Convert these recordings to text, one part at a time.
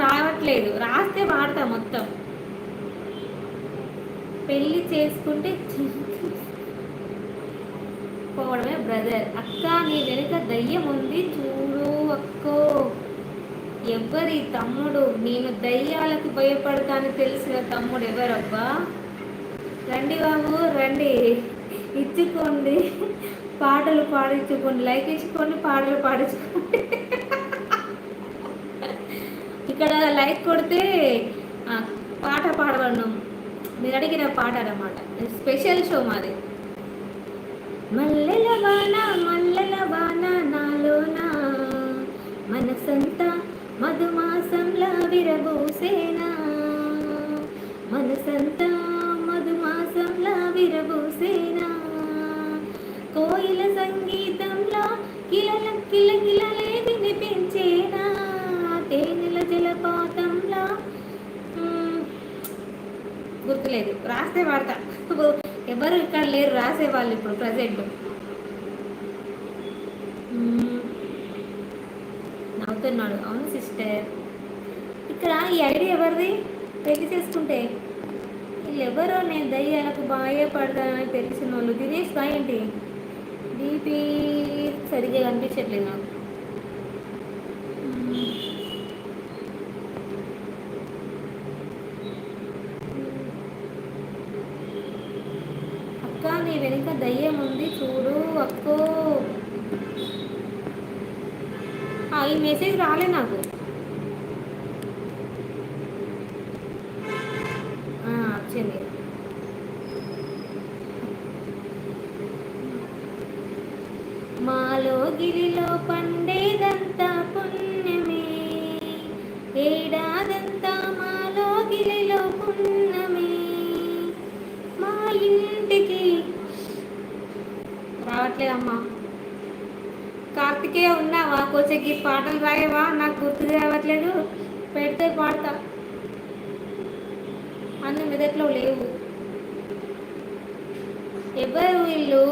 రావట్లేదు, రాస్తే వాడతా మొత్తం. పెళ్ళి చేసుకుంటే పోవడమే బ్రదర్. అక్క నీ వెనుక దయ్యం ఉంది చూడు అక్కో. ఎవరి తమ్ముడు? నేను దయ్యాలకు భయపడతాను తెలిసిన తమ్ముడు ఎవరబ్బా? రండి బాబు రండి, ఇచ్చుకోండి, పాటలు పాడించుకోండి, లైక్ ఇచ్చుకోండి, పాటలు పాడించుకోండి. ఇక్కడ లైక్ కొడితే పాట పాడవను, మీరు అడిగిన పాట అన్నమాట. స్పెషల్ షో మాది. మల్లెల వాన మల్లెల వాన నాలోన మనసంతా మధుమాసంలా విరబూసేనా, మనసంతా మధుమాసంలా విరబూసేనా, కోయిల సంగీతంలో కిలల కిల కిలలే వినిపించేనా, తేనెల జలపాతంలా. గుర్తులేదు, రాస్తే వాడతా. ఎవరు ఇక్కడ లేరు రాసేవాళ్ళు ఇప్పుడు ప్రజెంట్. నవ్వుతున్నాడు. అవును సిస్టర్. ఇక్కడ ఈ ఐడియా ఎవరిది? పెళ్లి చేసుకుంటే వీళ్ళు ఎవరో నేను దయ్యాలకు భయపడతానని తెలిసిన వాళ్ళు. దినేష్ దా ఏంటి డీపీ సరిగ్గా కనిపించట్లేదు నాకు. అక్క నీ వెనుక దయ్యం ఉంది చూడు అక్కో. ఈ మెసేజ్ రాలే నాకు. వచ్చింది. మాలో గిలిలో పండేదంతా పుణ్యమే, ఏడాదంతా మాలో గిలిలో పుణ్యమే, మా ఇంటికి రావట్లేదమ్మా. కార్తికేయ ఉన్నావా? కొంచెం ఈ పాటలు రాయవా? నాకు గుర్తు రావట్లేదు, పెడితే పాడతా. అన్ని మెదట్లో లేవు. ఎవరు వీళ్ళు?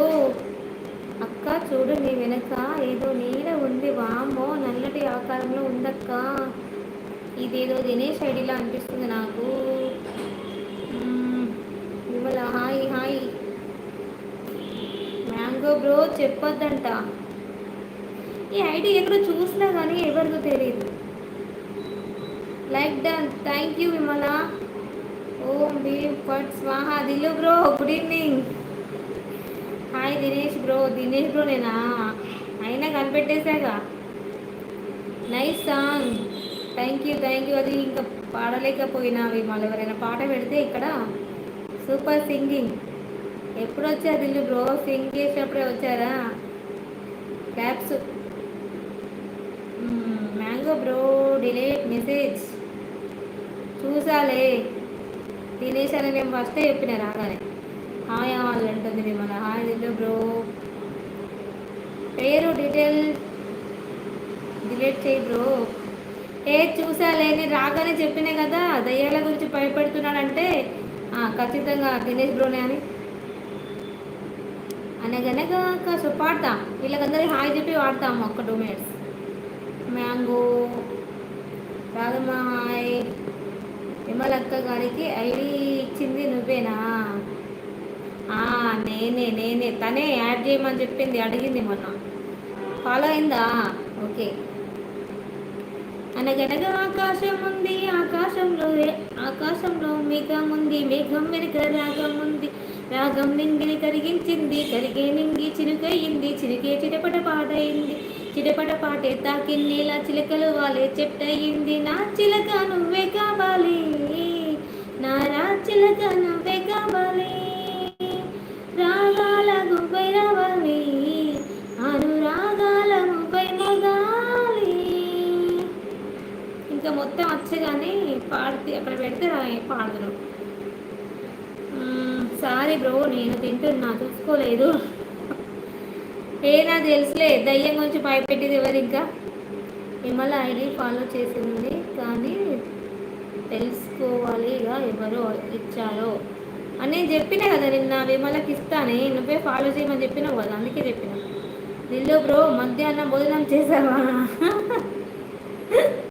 అక్క చూడు నీ వెనక ఏదో నీడ ఉంది, వామ్మో నల్లటి ఆకారంలో ఉందక్క. ఇదేదో దినేష్ ఐడిలా అనిపిస్తుంది నాకు. ఇవాళ హాయ్ హాయ్. మ్యాంగో బ్రో చెప్పొద్దంట. ఈ ఐడి ఎక్కడో చూసినా కానీ ఎవరిదో తెలియదు. Like done, thank you Vimala. ఓం భీమ్ ఫట్ స్వాహా. Dillu bro good evening. Hi Dinesh bro. Dinesh bro నేనా? అయినా కనిపెట్టేశాగా. Nice song, thank you thank you. అది ఇంకా పాడలేకపోయినావి. మళ్ళీ ఎవరైనా పాట పెడితే ఇక్కడ సూపర్ సింగింగ్. ఎప్పుడు వచ్చా దిల్లు బ్రో? సింగ్ చేసినప్పుడే వచ్చారా? Caps. Mango bro delete message చూసాలే. దినేష్ అని నేను ఫస్టే చెప్పిన రాగానే. హాయ్ ఆల్ అంటుంది మిమ్మల్ని. Hi Dillu bro. పేరు డీటెయిల్ డిలీట్ చేయి బ్రో. చూసాలే, నేను రాగానే చెప్పినా కదా దయ్యాల గురించి భయపెడుతున్నాడంటే ఖచ్చితంగా దినేష్ బ్రోనే అని. అనగనగా కాసేపు పాడతాం, వీళ్ళకందరికీ హాయ్ చెప్పి వాడతాము ఒక 2 minutes. Mango Ragamma hi. Vimalakka గారికి ఐడి ఇచ్చింది నువ్వేనా? నేనే తనే యాడ్ చేయమని చెప్పింది, అడిగింది మొన్న. ఫాలో అయిందా? ఓకే. అనగనగా ఆకాశం ఉంది, ఆకాశంలో మేఘం ఉంది, మేఘం వెనుక రాగం ఉంది, రాగం నింగిని కరిగించింది, కరిగే నింగి చిరుకయింది, చిరుకే చిటపట పాటయింది, చిటపట పాటే తాకిన్నేలా చిలకలు వాలే చెట్టయింది. నా చిలక నువ్వే కావాలి, నా రా చిలక నువ్వే కావాలి, రాగాల గుబ్బై రావాలి, అనురాగాల ముప్పై మొగాలి. ఇంకా మొత్తం వచ్చగానే పాడితే అక్కడ పెడితే పాడదును. సారీ బ్రో నేను తింటున్నా చూసుకోలేదు. నాకు తెలుసులే దయ్యం గురించి భయపెట్టేది ఎవరు. ఇంకా విమల ఐడి ఫాలో చేసింది కానీ తెలుసుకోవాలి ఇక ఎవరో ఇచ్చారో అని నేను చెప్పినా కదా నిన్న. విమలకి ఇస్తానే, నువ్వే ఫాలో చేయమని చెప్పినావు కదా, అందుకే చెప్పిన. దిల్లు బ్రో మధ్యాహ్నం భోజనం చేసావా?